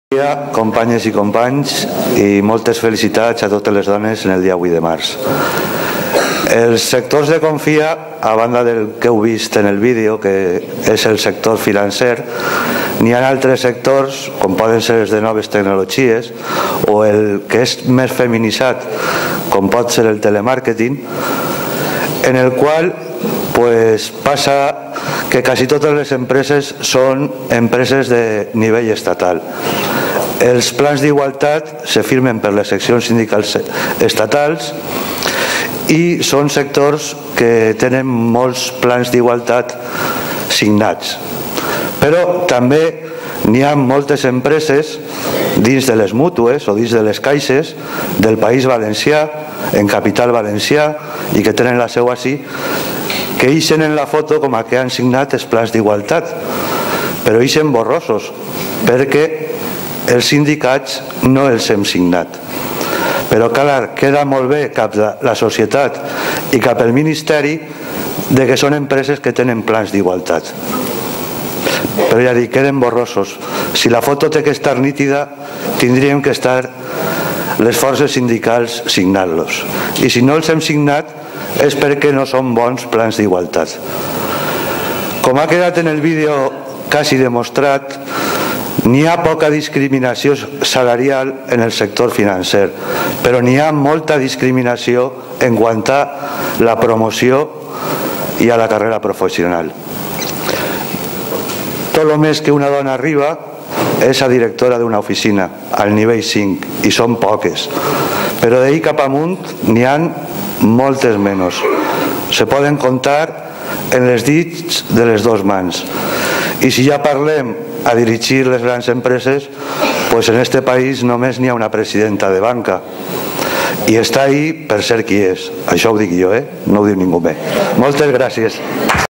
Bon dia, companyes i companys, i moltes felicitats a totes les dones en el dia 8 de març. Els sectors de Confia, a banda del que heu vist en el vídeo, que és el sector financer, n'hi ha altres sectors, com poden ser els de noves tecnologies, o el que és més feminitzat, com pot ser el telemàrqueting, en el qual passa que quasi totes les empreses són empreses de nivell estatal. Els plans d'igualtat se firmen per les seccions sindicals estatals i són sectors que tenen molts plans d'igualtat signats. Però també n'hi ha moltes empreses dins de les mútues o dins de les caixes del País Valencià, en capital valencià, i que tenen la seu ací, que ixen en la foto com a que han signat els plans d'igualtat, però ixen borrosos, perquè els sindicats no els hem signat. Però clar, queda molt bé cap a la societat i cap al Ministeri de que són empreses que tenen plans d'igualtat. Però ja dic, queden borrosos. Si la foto té que estar nítida, tindríem que estar les forces sindicals signant-los. I si no els hem signat és perquè no són bons plans d'igualtat. Com ha quedat en el vídeo quasi demostrat, n'hi ha poca discriminació salarial en el sector financer, però n'hi ha molta discriminació en quant a la promoció i a la carrera professional. Tot el més que una dona arriba és a directora d'una oficina, al nivell 5, i són poques. Però d'ahir cap amunt n'hi ha moltes menys. Se poden comptar en les dits de les dues mans. I si ja parlem a dirigir les grans empreses, doncs en este país només n'hi ha una presidenta de banca. I està ahí per ser qui és. Això ho dic jo, no ho diu ningú més. Moltes gràcies.